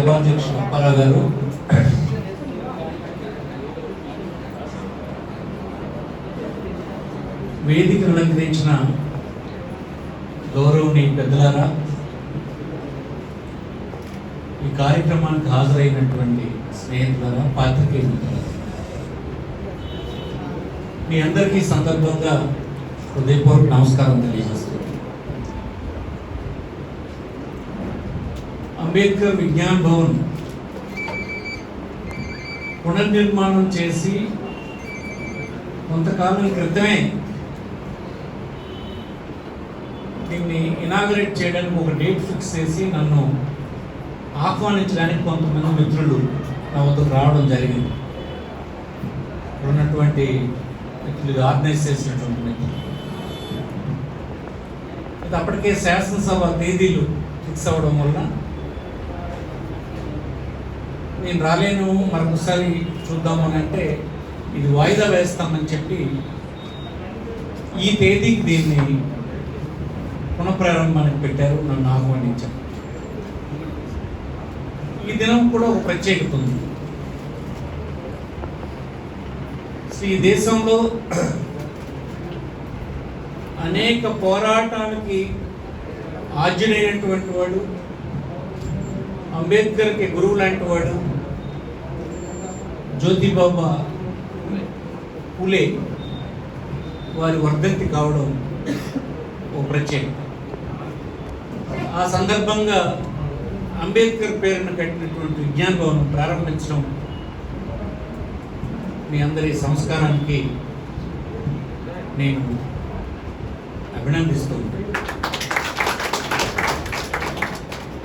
ఉపాధ్యక్షుడు అప్పారావు గారు, వేదికను అలంకరించిన గౌరవనీయ పెద్దలారా, ఈ కార్యక్రమానికి హాజరైనటువంటి స్నేహితులారా, పాత్రికేయ మిత్రులారా, మీ అందరికీ సందర్భంగా హృదయపూర్వక నమస్కారం తెలియజేస్తున్నాను. అంబేద్కర్ విజ్ఞాన్ భవన్ పునర్నిర్మాణం చేసి కొంతకాలం క్రితమే దీన్ని ఇనాగరేట్ చేయడానికి ఒక డేట్ ఫిక్స్ చేసి నన్ను ఆహ్వానించడానికి కొంతమంది మిత్రులు నా వద్దకు రావడం జరిగింది. ఉన్నటువంటి మిత్రులు, ఆర్గనైజ్ చేసినటువంటి మిత్రులు. ఇది అప్పటికే శాసనసభ తేదీలు ఫిక్స్ అవ్వడం వల్ల నేను రాలేను, మరొకసారి చూద్దామని అంటే ఇది వాయిదా వేస్తామని చెప్పి ఈ తేదీకి దీన్ని పునఃప్రారంభానికి పెట్టారు, నన్ను ఆహ్వానించారు. ఈ దినం కూడా ఒక ప్రత్యేకత ఉంది. ఈ దేశంలో అనేక పోరాటాలకి ఆద్యుడైనటువంటి వాడు, అంబేద్కర్కి గురువు లాంటి వాడు జ్యోతిబాబా పూలే వారి వర్ధంతి కావడం ఒక ప్రత్యేకత. ఆ సందర్భంగా అంబేద్కర్ పేరును కట్టినటువంటి విజ్ఞాన్ భవన్ ప్రారంభించడం మీ అందరి సంస్కారానికి నేను అభినందిస్తూ ఉంటాను.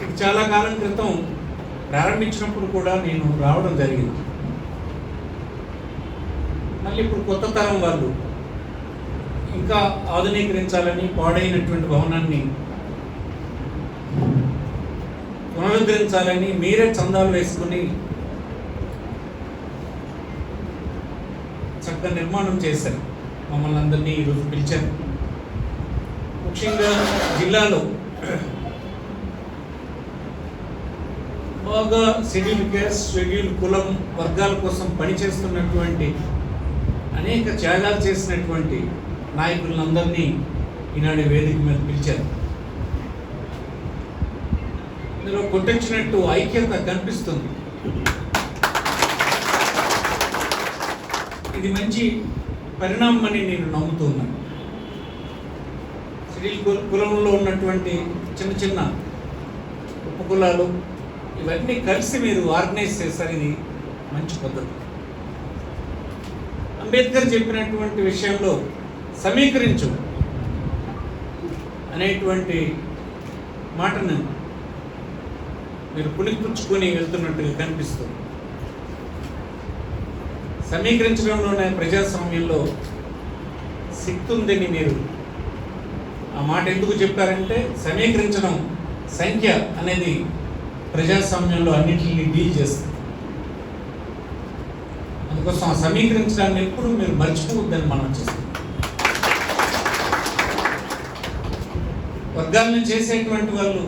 ఇది చాలా కాలం క్రితం ప్రారంభించినప్పుడు కూడా నేను రావడం జరిగింది. మళ్ళీ ఇప్పుడు కొత్త తరం వాళ్ళు ఇంకా ఆధునీకరించాలని పాడైనటువంటి భవనాన్ని పునరుద్ధరించాలని మీరే చందాలు వేసుకుని చక్కగా నిర్మాణం చేశారు. మమ్మల్ని అందరినీ ఈరోజు పిలిచారు. ముఖ్యంగా జిల్లాలో బాగా షెడ్యూల్ క్యాస్ట్, షెడ్యూల్ కులం వర్గాల కోసం పనిచేస్తున్నటువంటి అనేక త్యాగాలు చేసినటువంటి నాయకులందరినీ ఈనాడు వేదిక మీద పిలిచారు. ఇందులో కొట్టొచ్చినట్టు ఐక్యత కనిపిస్తుంది. ఇది మంచి పరిణామం అని నేను నమ్ముతున్నాను. షెడ్యూల్ కులంలో ఉన్నటువంటి చిన్న చిన్న ఉపకులాలు ఇవన్నీ కలిసి మీరు ఆర్గనైజ్ చేస్తారు. ఇది మంచి పద్ధతి. అంబేద్కర్ చెప్పినటువంటి విషయంలో సమీకరించు అనేటువంటి మాటను మీరు పుణిపుచ్చుకొని వెళ్తున్నట్టుగా కనిపిస్తుంది. సమీకరించడంలోనే ప్రజాస్వామ్యంలో శక్తి ఉందని మీరు ఆ మాట ఎందుకు చెప్పారంటే, సమీకరించడం సంఖ్య అనేది ప్రజాస్వామ్యంలో అన్నింటినీ డీల్ చేస్తుంది. అందుకోసం ఆ సమీకరించడాన్ని ఎప్పుడు మీరు మర్చిపోవద్దని మనం చేస్తాం. వర్గాలను చేసేటువంటి వాళ్ళు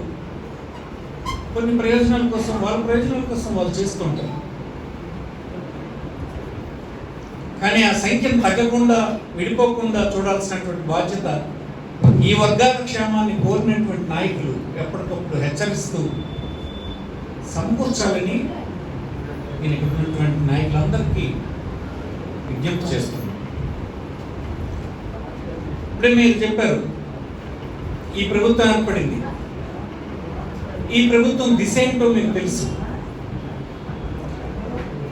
కొన్ని ప్రయోజనాల కోసం, వాళ్ళ ప్రయోజనాల కోసం వాళ్ళు చేస్తుంటారు. కానీ ఆ సంఖ్యను తగ్గకుండా, విడిపోకుండా చూడాల్సినటువంటి బాధ్యత ఈ వర్గాల క్షేమాన్ని కోరినటువంటి నాయకులు ఎప్పటికప్పుడు హెచ్చరిస్తూ సమకూర్చాలని దీనికి ఉన్నటువంటి నాయకులందరికీ విజ్ఞప్తి చేస్తున్నారు. ఇప్పుడే మీరు చెప్పారు, ఈ ప్రభుత్వం ఏర్పడింది. ఈ ప్రభుత్వం దిశ ఏంటో మీకు తెలుసు.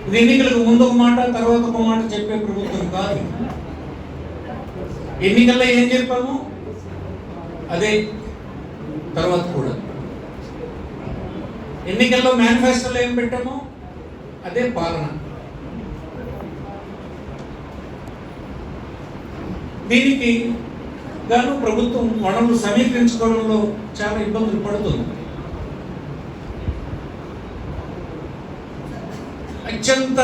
ఇది ఎన్నికలకు ముందు ఒక మాట, తర్వాత ఒక మాట చెప్పే ప్రభుత్వం కాదు. ఎన్నికల్లో ఏం చెప్పామో అదే తర్వాత కూడా, ఎన్నికల్లో మేనిఫెస్టోలో ఏం పెట్టామో అదే పాలన. దీనికి గాను ప్రభుత్వం వనరులు సమీకరించుకోవడంలో చాలా ఇబ్బందులు పడుతుంది. అత్యంత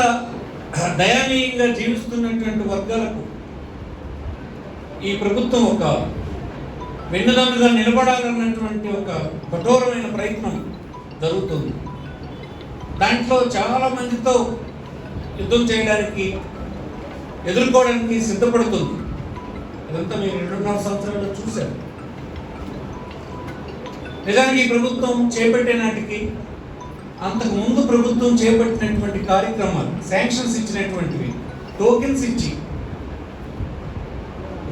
దయనీయంగా జీవిస్తున్నటువంటి వర్గాలకు ఈ ప్రభుత్వం ఒక వెన్నుదన్నుగా నిలబడాలన్నటువంటి ఒక కఠోరమైన ప్రయత్నం జరుగుతుంది. దాంట్లో చాలా మందితో యుద్ధం చేయడానికి, ఎదుర్కోవడానికి సిద్ధపడుతుంది. ఇదంతా మీరు 2.5 సంవత్సరాలు చూశారు. నిజానికి ఈ ప్రభుత్వం చేపట్టే నాటికి అంతకు ముందు ప్రభుత్వం చేపట్టినటువంటి కార్యక్రమాలు, శాంక్షన్స్ ఇచ్చినటువంటివి, టోకెన్స్ ఇచ్చి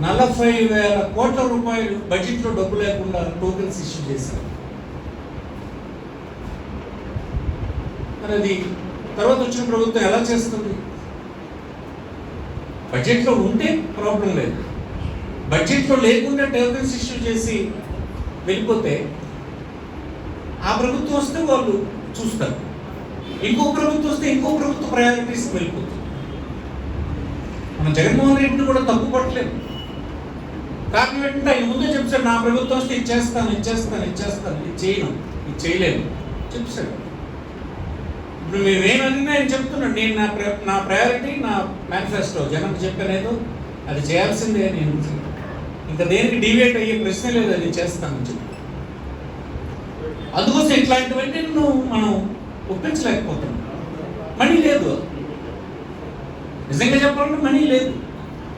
40,000 కోట్ల రూపాయలు బడ్జెట్లో డబ్బు లేకుండా టోకెన్స్ ఇష్యూ చేశారు. మరి అది తర్వాత వచ్చిన ప్రభుత్వం ఎలా చేస్తుంది? బడ్జెట్లో ఉంటే ప్రాబ్లం లేదు, బడ్జెట్లో లేకుండా టోకెన్స్ ఇష్యూ చేసి వెళ్ళిపోతే ఆ ప్రభుత్వం వస్తే వాళ్ళు చూస్తారు, ఇంకో ప్రభుత్వం వస్తే ఇంకో ప్రభుత్వ ప్రయారిటీస్కి వెళ్ళిపోతుంది. మనం జగన్మోహన్ రెడ్డిని కూడా తప్పు పట్టలేదు. కారణం ఏంటంటే ఆయన ముందే చెప్పాడు, నా ప్రభుత్వం వస్తే ఇచ్చేస్తాను, ఇది చేయను, ఇది చేయలేను చెప్పాడు. ఇప్పుడు మేమేమన్నా ఆయన చెప్తున్నాడు, నేను నా ప్రయారిటీ, నా మేనిఫెస్టో జగన్ చెప్పానేదో అది చేయాల్సిందే, నేను ఇంకా దేనికి డివేట్ అయ్యే ప్రశ్న లేదు, అది చేస్తానని చెప్పి. అందుకోసం ఇట్లాంటివన్నీ మనం ఒప్పించలేకపోతున్నాం. మనీ లేదు, నిజంగా చెప్పాలంటే మనీ లేదు.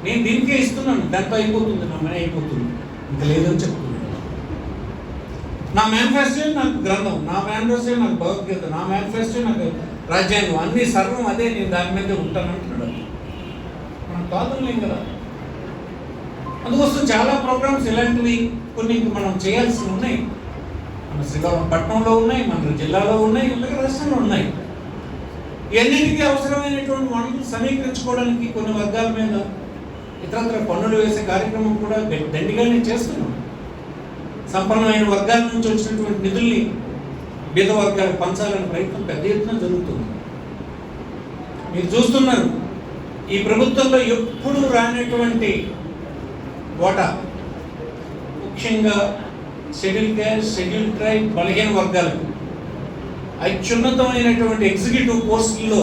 నేను దీనికే ఇస్తున్నాను, దాంతో అయిపోతుంది, నా మనీ అయిపోతుంది, ఇంకా లేదని చెప్తున్నాను. నా మేనిఫెస్టో నాకు గ్రంథం, నా మేనిఫెస్టో నాకు భగవద్గీత, నా మేనిఫెస్టో నాకు రాజ్యాంగం, అన్ని సర్వం అదే, నేను దాని మీదే ఉంటాను అంటున్నాడు. మనం కాదలేం కదా. అందుకోసం చాలా ప్రోగ్రామ్స్ ఇలాంటివి కొన్ని మనం చేయాల్సి ఉన్నాయి. మన శ్రీకాకుళంపట్నంలో ఉన్నాయి, మన జిల్లాలో ఉన్నాయి, ఇలాగ రాష్ట్రంలో ఉన్నాయి. ఇవన్నిటికీ అవసరమైనటువంటి వనరులు సమీకరించుకోవడానికి కొన్ని వర్గాల మీద ఇతరత్ర పన్నులు వేసే కార్యక్రమం కూడా దండిగానే చేస్తున్నాం. సంపన్నమైన వర్గాల నుంచి వచ్చినటువంటి నిధుల్ని బీద వర్గాలకు పంచాలనే ప్రయత్నం పెద్ద ఎత్తున జరుగుతుంది. మీరు చూస్తున్నారు, ఈ ప్రభుత్వంలో ఎప్పుడు రానటువంటి ఓటా, ముఖ్యంగా షెడ్యూల్ క్యాస్ట్, షెడ్యూల్ ట్రైబ్, బలహీన వర్గాలకు అత్యున్నతమైనటువంటి ఎగ్జిక్యూటివ్ పోస్టుల్లో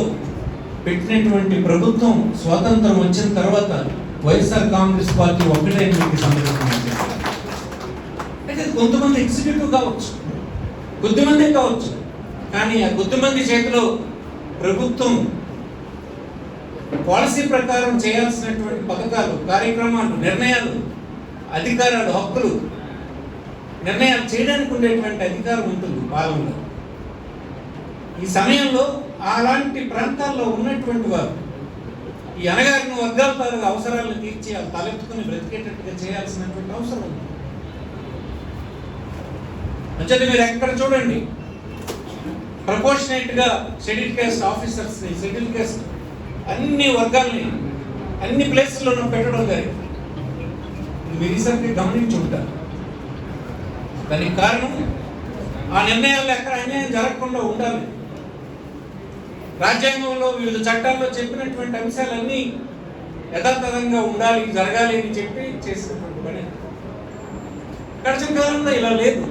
పెట్టినటువంటి ప్రభుత్వం స్వాతంత్రం వచ్చిన తర్వాత వైఎస్ఆర్ కాంగ్రెస్ పార్టీ ఒకటే మీకు సందర్భంగా అయితే కొంతమంది ఎగ్జిక్యూటివ్ కావచ్చు, కొద్దిమంది కావచ్చు, కానీ ఆ కొద్దిమంది చేతిలో ప్రభుత్వం పాలసీ ప్రకారం చేయాల్సినటువంటి పథకాలు, కార్యక్రమాలు, నిర్ణయాలు, అధికారాలు, హక్కులు, నిర్ణయాలు చేయడానికి ఉండేటువంటి అధికారం ఉంటుంది పాలనలో. ఈ సమయంలో అలాంటి ప్రాంతాల్లో ఉన్నటువంటి వారు ఈ అనగారిన వర్గాల తాలూకు అవసరాలను తీర్చి వాళ్ళు తలెత్తుకుని బ్రతికేటట్టుగా చేయాల్సినటువంటి అవసరం ఉంది. అంటే మీరు ఎక్కడ చూడండి, ప్రపోర్షనేట్గా షెడ్యూల్ క్యాస్ట్ ఆఫీసర్స్ని, షెడ్యూల్ క్యాస్ట్ అన్ని వర్గాల్ని అన్ని ప్లేసుల్లోనూ పెట్టడం జరిగింది. మీరు ఈసారికి గమనించి ఉంటారు. దానికి కారణం ఆ నిర్ణయాలు ఎక్కడ అన్యాయం జరగకుండా ఉండాలి. రాజ్యాంగంలో వివిధ చట్టాల్లో చెప్పినటువంటి అంశాలన్నీ యథాతథంగా ఉండాలి, జరగాలి అని చెప్పి చేసినటువంటి పని. గడిచిన కాలంలో ఇలా లేదు.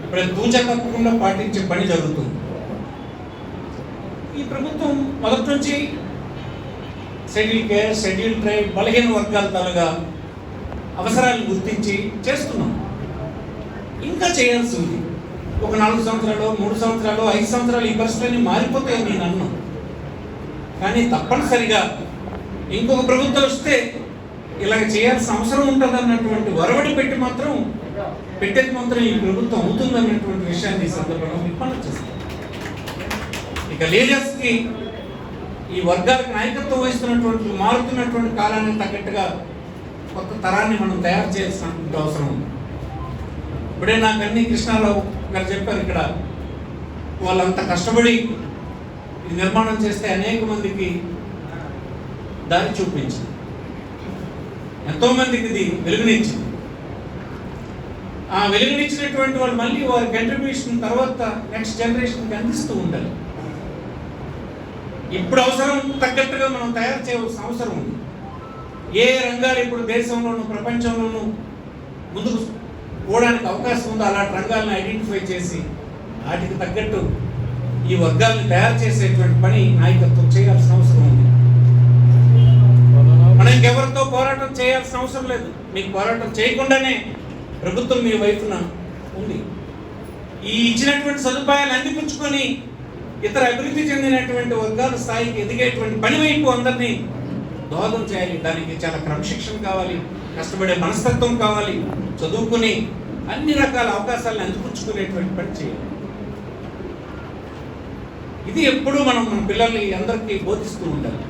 ఇప్పుడు తూచా తప్పకుండా పాటించే పని జరుగుతుంది. ఈ ప్రభుత్వం మొదటి నుంచి షెడ్యూల్ క్యాస్ట్, షెడ్యూల్ ట్రైబ్, బలహీన వర్గాల తాలూగా అవసరాలను గుర్తించి చేస్తున్నాం. ఇంకా చేయాల్సి ఉంది. ఒక 4 సంవత్సరాలు, 3 సంవత్సరాలు, 5 సంవత్సరాలు ఈ పరిస్థితులన్నీ మారిపోతాయని నేను అన్నాను. కానీ తప్పనిసరిగా ఇంకొక ప్రభుత్వం వస్తే ఇలాగ చేయాల్సిన అవసరం ఉంటుందన్నటువంటి వరవడి పెట్టేది మాత్రం ఈ ప్రభుత్వం అవుతుందన్నటువంటి విషయాన్ని ఈ సందర్భంగా విజ్ఞప్తి చేస్తాను. ఇక లీడర్స్కి, ఈ వర్గాలకు నాయకత్వం వహిస్తున్నటువంటి మారుతున్నటువంటి కాలానికి తగ్గట్టుగా కొత్త తరాన్ని మనం తయారు చేయాల్సినటువంటి అవసరం ఉంది. ఇప్పుడే నాకు అన్ని కృష్ణారావు గారు చెప్పారు, ఇక్కడ వాళ్ళంతా కష్టపడి ఇది నిర్మాణం చేస్తే అనేక మందికి దారి చూపించింది, ఎంతోమందికి ఇది వెలుగునిచ్చింది. ఆ వెలుగునిచ్చినటువంటి వాళ్ళు మళ్ళీ వారి కంట్రిబ్యూషన్ తర్వాత నెక్స్ట్ జనరేషన్కి అందిస్తూ ఉండాలి. ఇప్పుడు అవసరం తగ్గట్టుగా మనం తయారు చేయవలసిన అవసరం ఉంది. ఏ రంగాలు ఇప్పుడు దేశంలోనూ ప్రపంచంలోనూ ముందుకు పోవడానికి అవకాశం ఉందో అలాంటి రంగాలను ఐడెంటిఫై చేసి వాటికి తగ్గట్టు ఈ వర్గాలను తయారు చేసేటువంటి పని నాయకత్వం చేయాల్సిన అవసరం ఉంది. మనం ఇంకెవరితో పోరాటం చేయాల్సిన అవసరం లేదు. మీకు పోరాటం చేయకుండానే ప్రభుత్వం మీ వైపున ఉంది. ఈ ఇచ్చినటువంటి సదుపాయాలు అందిపుచ్చుకొని ఇతర అభివృద్ధి చెందినటువంటి వర్గాల స్థాయికి ఎదిగేటువంటి పని వైపు అందరినీ దోహదం చేయాలి. దానికి చాలా క్రమశిక్షణ కావాలి, కష్టపడే మనస్తత్వం కావాలి, చదువుకుని అన్ని రకాల అవకాశాలను అందిపుచ్చుకునేటువంటి పని చేయాలి. ఇది ఎప్పుడూ మనం మన పిల్లల్ని అందరికీ బోధిస్తూ ఉండాలి.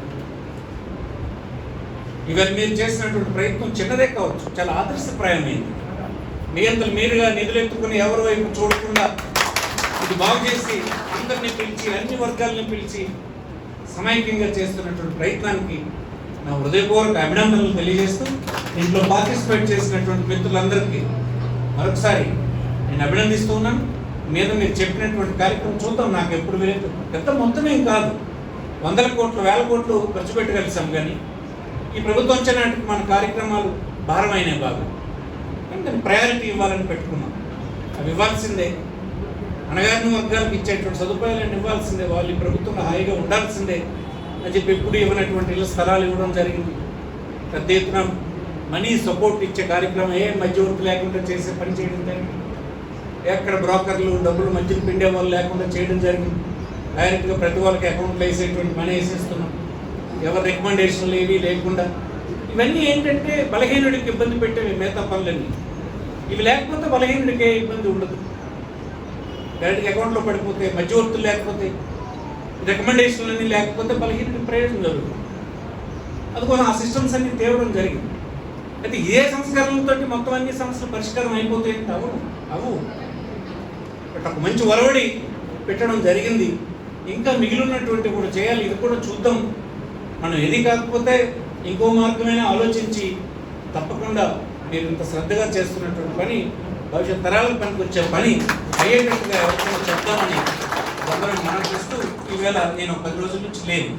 ఇవాళ మీరు చేసినటువంటి ప్రయత్నం చిన్నదే కావచ్చు, చాలా ఆదర్శప్రాయమైంది. మీ అంతలు మీరుగా నిధులు ఎత్తుకుని ఎవరి వైపు చూడకుండా ఇది బాగు చేసి అందరినీ పిలిచి అన్ని వర్గాలని పిలిచి సమైక్యంగా చేస్తున్నటువంటి ప్రయత్నానికి నా హృదయపూర్వక అభినందనలు తెలియజేస్తూ దీంట్లో పార్టిసిపేట్ చేసినటువంటి మిత్రులందరికీ మరొకసారి నేను అభినందిస్తూ ఉన్నాను. మీద మీరు చెప్పినటువంటి కార్యక్రమం చూద్దాం. నాకు ఎప్పుడు లేదు, పెద్ద మొత్తమేం కాదు, 100 కోట్లు 1000 కోట్లు ఖర్చు పెట్టగలిసాం. కానీ ఈ ప్రభుత్వం నాటికి మన కార్యక్రమాలు భారమైన బాగా అంటే ప్రయారిటీ ఇవ్వాలని పెట్టుకున్నాం. అవి ఇవ్వాల్సిందే. అణగారిన వర్గాలకు ఇచ్చేటువంటి సదుపాయాలను ఇవ్వాల్సిందే. వాళ్ళు ఈ ప్రభుత్వంలో హాయిగా ఉండాల్సిందే అని చెప్పి ఎప్పుడు ఇవ్వనటువంటి ఇళ్ళ స్థలాలు ఇవ్వడం జరిగింది. పెద్ద ఎత్తున మనీ సపోర్ట్ ఇచ్చే కార్యక్రమం ఏ మధ్యవర్తి లేకుండా చేసే పని చేయడం జరిగింది. ఎక్కడ బ్రోకర్లు డబ్బులు మధ్యలో పిండే వాళ్ళు లేకుండా చేయడం జరిగింది. డైరెక్ట్గా ప్రతి వాళ్ళకి అకౌంట్లో వేసేటువంటి మనీ వేసేస్తున్నాం. ఎవరి రికమెండేషన్లు ఏవి లేకుండా. ఇవన్నీ ఏంటంటే బలహీనుడికి ఇబ్బంది పెట్టేవి మిగతా పనులన్నీ. ఇవి లేకపోతే బలహీనుడికి ఏ ఇబ్బంది ఉండదు. డైరెక్ట్గా అకౌంట్లో పడిపోతే, మధ్యవర్తులు లేకపోతే, రికమెండేషన్లు అన్నీ లేకపోతే బలహీనుడికి ప్రయోజనం జరుగుతుంది. అందుకోసం ఆ సిస్టమ్స్ అన్ని తేవడం జరిగింది. అయితే ఇదే సంస్కరణలతో మొత్తం అన్ని సమస్యలు పరిష్కారం అయిపోతాయి. అవు ఒక మంచి ఒరవడి పెట్టడం జరిగింది. ఇంకా మిగిలినటువంటి కూడా చేయాలి. ఇది కూడా చూద్దాం. మనం ఏది కాకపోతే ఇంకో మార్గమైనా ఆలోచించి తప్పకుండా మీరు ఇంత శ్రద్ధగా చేస్తున్నటువంటి పని భవిష్యత్ తరాలకు పనికొచ్చే పని అయ్యేటట్టుగా ఎవరికైనా చెప్తామని అందరం మనం చూస్తూ ఈవేళ నేను 10 రోజుల నుంచి లేను.